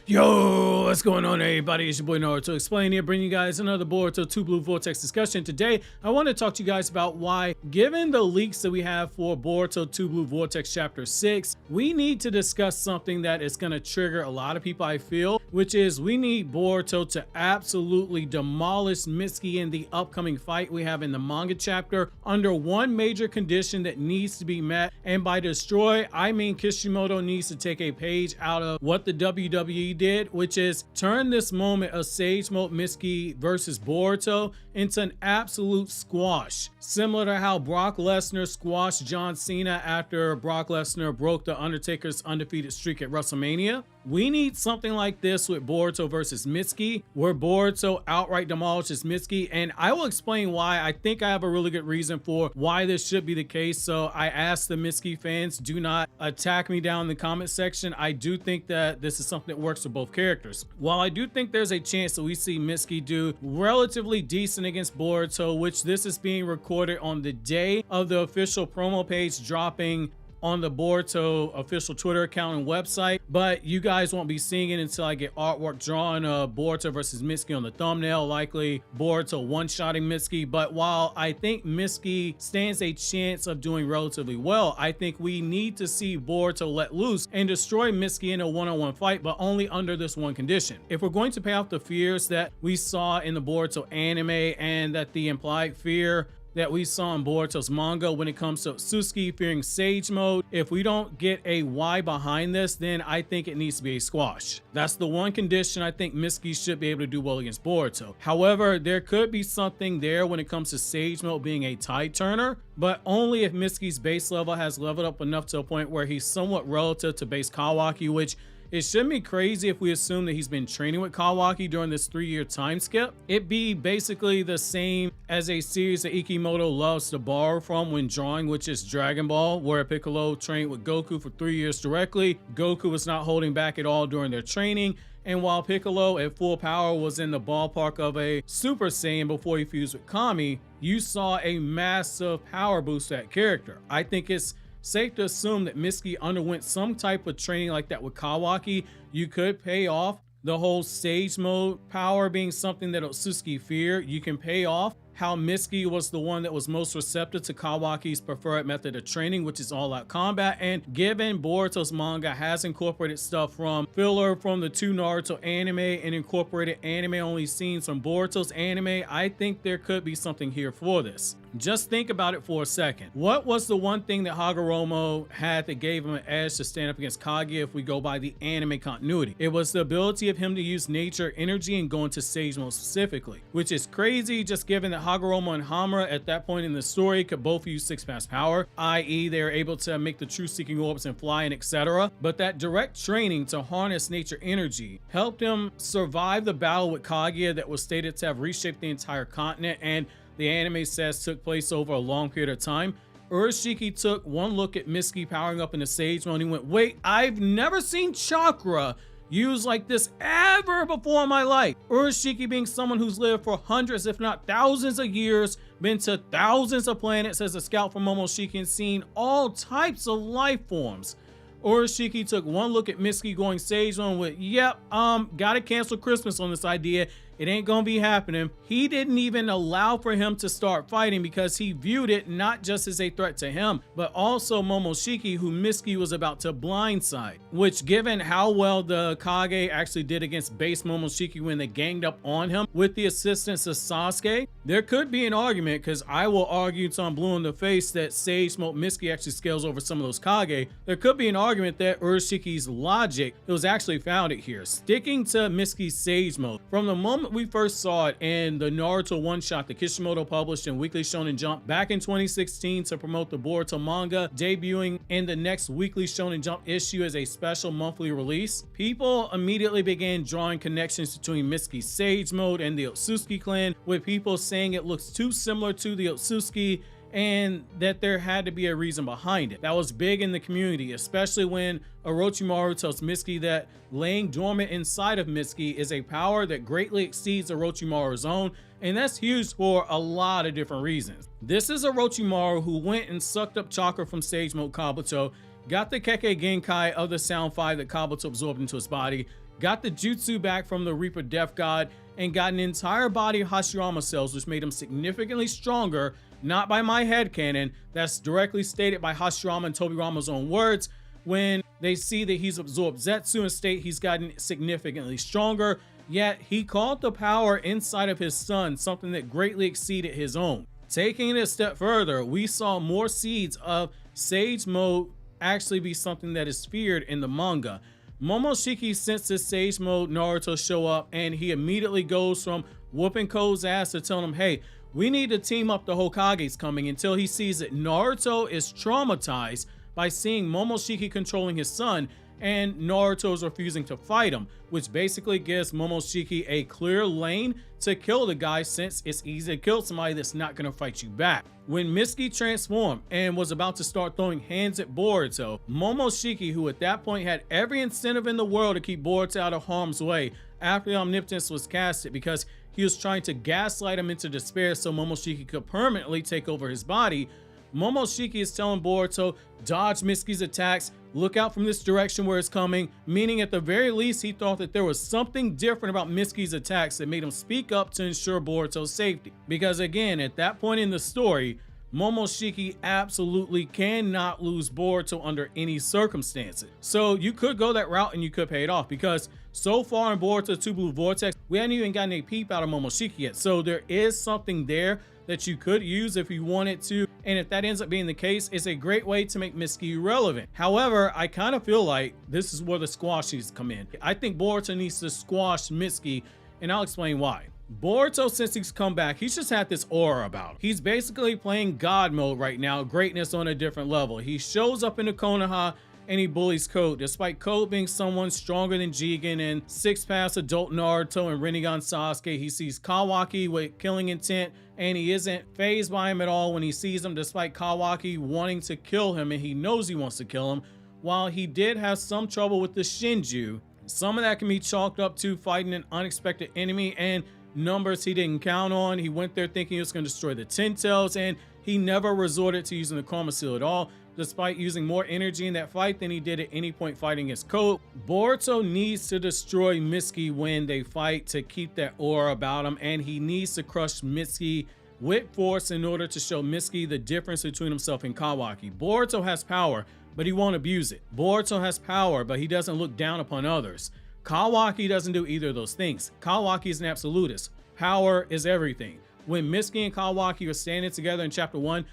Yo, what's going on, everybody? It's your boy Naruto Explain here, bringing you guys another Boruto 2 Blue Vortex discussion. Today, I want to talk to you guys about why, given the leaks that we have for Boruto 2 Blue Vortex Chapter 6, we need to discuss something that is going to trigger a lot of people, I feel, which is we need Boruto to absolutely demolish Mitsuki in the upcoming fight we have in the manga chapter under one major condition that needs to be met. And by destroy, I mean Kishimoto needs to take a page out of what the WWE did, which is turn this moment of Sage Mode Mitsuki versus Boruto into an absolute squash, similar to how Brock Lesnar squashed John Cena after Brock Lesnar broke the Undertaker's undefeated streak at WrestleMania. We need something like this with Boruto versus Mitsuki, where Boruto outright demolishes Mitsuki, and I will explain why. I think I have a really good reason for why this should be the case, so I ask the Mitsuki fans, do not attack me down in the comment section. I do think that this is something that works for both characters. While I do think there's a chance that we see Mitsuki do relatively decent against Boruto, which this is being recorded on the day of the official promo page dropping on the Boruto official Twitter account and website, but you guys won't be seeing it until I get artwork drawn of Boruto versus Mitsuki on the thumbnail, likely Boruto one-shotting Mitsuki. But while I think Mitsuki stands a chance of doing relatively well, I think we need to see Boruto let loose and destroy Mitsuki in a one-on-one fight, but only under this one condition. If we're going to pay off the fears that we saw in the Boruto anime and that the implied fear that we saw in Boruto's manga when it comes to Suzuki fearing Sage Mode, if we don't get a why behind this, then I think it needs to be a squash. That's the one condition I think Mitsuki should be able to do well against Boruto. However, there could be something there when it comes to Sage Mode being a tide turner, but only if Mitsuki's base level has leveled up enough to a point where he's somewhat relative to base Kawaki, which it shouldn't be crazy if we assume that he's been training with Kawaki during this 3-year time skip. It'd be basically the same as a series that Ikimoto loves to borrow from when drawing, which is Dragon Ball, where Piccolo trained with Goku for 3 years directly. Goku was not holding back at all during their training. And while Piccolo at full power was in the ballpark of a Super Saiyan before he fused with Kami, you saw a massive power boost to that character. I think it's safe to assume that Mitsuki underwent some type of training like that with Kawaki. You could pay off the whole Sage Mode power being something that Otsutsuki feared. You can pay off how Mitsuki was the one that was most receptive to Kawaki's preferred method of training, which is all-out combat. And given Boruto's manga has incorporated stuff from filler from the 2 Naruto anime and incorporated anime-only scenes from Boruto's anime, I think there could be something here for this. Just think about it for a second. What was the one thing that Hagoromo had that gave him an edge to stand up against Kaguya if we go by the anime continuity? It was the ability of him to use nature energy and go into Sage Mode specifically, which is crazy just given that Hagoromo and Hamura at that point in the story could both use 6-pass power, i.e. they're able to make the truth seeking orbs and fly and etc. But that direct training to harness nature energy helped him survive the battle with Kaguya that was stated to have reshaped the entire continent, and the anime says took place over a long period of time. Urashiki took one look at Mitsuki powering up into Sage Mode and he went, wait, I've never seen chakra used like this ever before in my life. Urashiki, being someone who's lived for hundreds if not thousands of years, been to thousands of planets as a scout for Momoshiki and seen all types of life forms. Urashiki took one look at Mitsuki going Sage Mode and went, yep, gotta cancel Christmas on this idea. It ain't gonna be happening. He didn't even allow for him to start fighting because he viewed it not just as a threat to him, but also Momoshiki, who Mitsuki was about to blindside. Which, given how well the Kage actually did against base Momoshiki when they ganged up on him with the assistance of Sasuke, there could be an argument, because I will argue until I'm blue in the face, that Sage Mode Mitsuki actually scales over some of those Kage. There could be an argument that Urashiki's logic was actually founded here. Sticking to Mitsuki's Sage Mode, from the moment we first saw it in the Naruto one-shot that Kishimoto published in Weekly Shonen Jump back in 2016 to promote the Boruto manga, debuting in the next Weekly Shonen Jump issue as a special monthly release, people immediately began drawing connections between Mitsuki's Sage Mode and the Otsutsuki clan, with people saying it looks too similar to the Otsutsuki and that there had to be a reason behind it. That was big in the community, especially when Orochimaru tells Mitsuki that laying dormant inside of Mitsuki is a power that greatly exceeds Orochimaru's own, and that's huge for a lot of different reasons. This is Orochimaru who went and sucked up chakra from Sage Mode Kabuto, got the Kekkei Genkai of the Sound 5 that Kabuto absorbed into his body, got the jutsu back from the Reaper Death God, and got an entire body of Hashirama cells, which made him significantly stronger, not by my headcanon, that's directly stated by Hashirama and Tobirama's own words. When they see that he's absorbed Zetsu and state he's gotten significantly stronger, yet he called the power inside of his son something that greatly exceeded his own. Taking it a step further, we saw more seeds of Sage Mode actually be something that is feared in the manga. Momoshiki senses Sage Mode Naruto show up, and he immediately goes from whooping Ko's ass to telling him, hey, we need to team up, the Hokage's coming, until he sees that Naruto is traumatized by seeing Momoshiki controlling his son, and Naruto is refusing to fight him, which basically gives Momoshiki a clear lane to kill the guy, since it's easy to kill somebody that's not going to fight you back. When Mitsuki transformed and was about to start throwing hands at Boruto, Momoshiki, who at that point had every incentive in the world to keep Boruto out of harm's way after the Omnipotence was casted, because he was trying to gaslight him into despair so Momoshiki could permanently take over his body, Momoshiki is telling Boruto, dodge Mitsuki's attacks, look out from this direction where it's coming, meaning at the very least he thought that there was something different about Mitsuki's attacks that made him speak up to ensure Boruto's safety. Because again, at that point in the story, Momoshiki absolutely cannot lose Boruto under any circumstances. So you could go that route and you could pay it off, because so far in Boruto 2 Blue Vortex, we hadn't even gotten a peep out of Momoshiki yet. So there is something there that you could use if you wanted to, and if that ends up being the case, it's a great way to make Mitsuki relevant. However, I kind of feel like this is where the squash needs to come in. I think Boruto needs to squash Mitsuki, and I'll explain why. Boruto, since he's come back, he's just had this aura about him. He's basically playing God mode right now, greatness on a different level. He shows up in the Konoha and he bullies Code, despite Code being someone stronger than Jigen and 6 past adult Naruto and Rinnegan Sasuke. He sees Kawaki with killing intent, and he isn't fazed by him at all when he sees him, despite Kawaki wanting to kill him, and he knows he wants to kill him. While he did have some trouble with the Shinju, some of that can be chalked up to fighting an unexpected enemy and numbers he didn't count on. He went there thinking he was going to destroy the Ten Tails, and he never resorted to using the Karma Seal at all, despite using more energy in that fight than he did at any point fighting against Code. Boruto needs to destroy Mitsuki when they fight to keep that aura about him, and he needs to crush Mitsuki with force in order to show Mitsuki the difference between himself and Kawaki. Boruto has power, but he won't abuse it. Boruto has power, but he doesn't look down upon others. Kawaki doesn't do either of those things. Kawaki is an absolutist. Power is everything. When Mitsuki and Kawaki are standing together in chapter 1,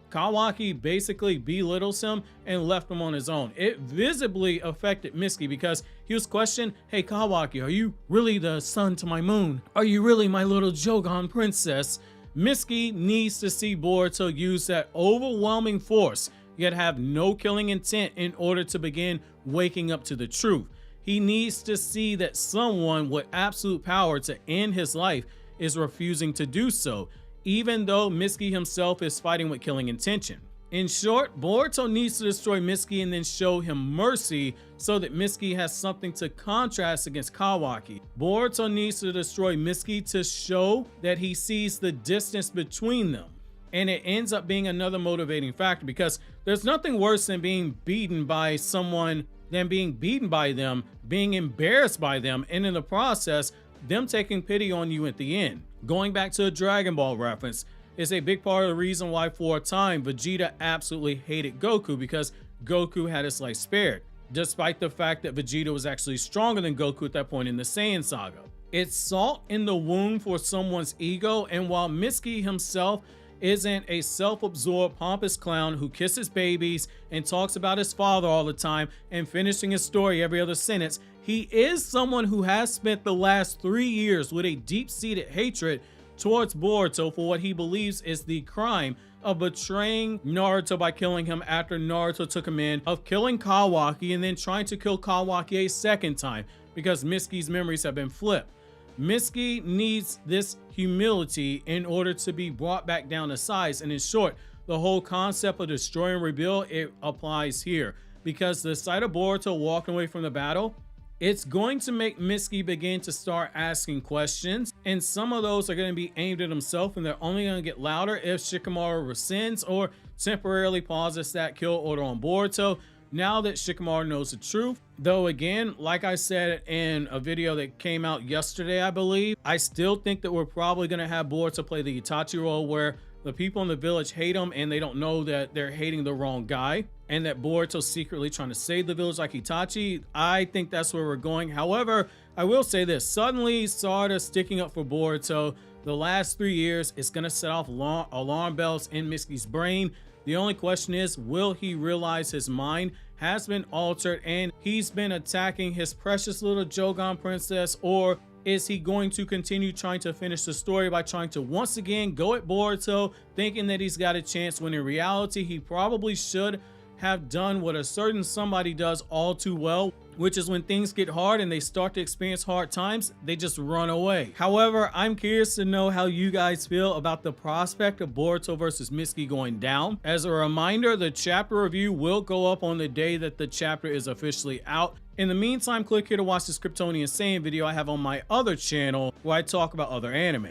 Kawaki basically belittles him and left him on his own. It visibly affected Mitsuki because he was questioned, hey Kawaki, are you really the sun to my moon? Are you really my little Jogan princess? Mitsuki needs to see Boruto use that overwhelming force, yet have no killing intent in order to begin waking up to the truth. He needs to see that someone with absolute power to end his life is refusing to do so, even though Mitsuki himself is fighting with killing intention. In short, Boruto needs to destroy Mitsuki and then show him mercy so that Mitsuki has something to contrast against Kawaki. Boruto needs to destroy Mitsuki to show that he sees the distance between them. And it ends up being another motivating factor, because there's nothing worse than being beaten by someone, than being beaten by them, being embarrassed by them, and in the process, them taking pity on you at the end. Going back to a Dragon Ball reference, is a big part of the reason why for a time Vegeta absolutely hated Goku, because Goku had his life spared, despite the fact that Vegeta was actually stronger than Goku at that point in the Saiyan saga. It's salt in the wound for someone's ego, and while Mitsuki himself isn't a self-absorbed pompous clown who kisses babies and talks about his father all the time and finishing his story every other sentence, he is someone who has spent the last 3 years with a deep-seated hatred towards Boruto for what he believes is the crime of betraying Naruto by killing him after Naruto took him in, of killing Kawaki and then trying to kill Kawaki a second time because Mitsuki's memories have been flipped. Mitsuki needs this humility in order to be brought back down to size, and in short, the whole concept of destroy and rebuild, it applies here, because the sight of Boruto walking away from the battle, it's going to make Mitsuki begin to start asking questions, and some of those are going to be aimed at himself, and they're only going to get louder if Shikamaru rescinds or temporarily pauses that kill order on Boruto. now that Shikamaru knows the truth. Though again, like I said in a video that came out yesterday, I believe, I still think that we're probably going to have Boruto play the Itachi role, where the people in the village hate him and they don't know that they're hating the wrong guy, and that Boruto's secretly trying to save the village like Itachi. I think that's where we're going. However, I will say this, suddenly Sarada sticking up for Boruto the last 3 years is going to set off alarm bells in Mitsuki's brain. The only question is, will he realize his mind has been altered and he's been attacking his precious little Jogan princess, or is he going to continue trying to finish the story by trying to once again go at Boruto, thinking that he's got a chance, when in reality he probably should have done what a certain somebody does all too well, which is when things get hard and they start to experience hard times, they just run away. However, I'm curious to know how you guys feel about the prospect of Boruto versus Mitsuki going down. As a reminder, the chapter review will go up on the day that the chapter is officially out. In the meantime, click here to watch this KRYPTONIAN SAIYAN video I have on my other channel where I talk about other anime.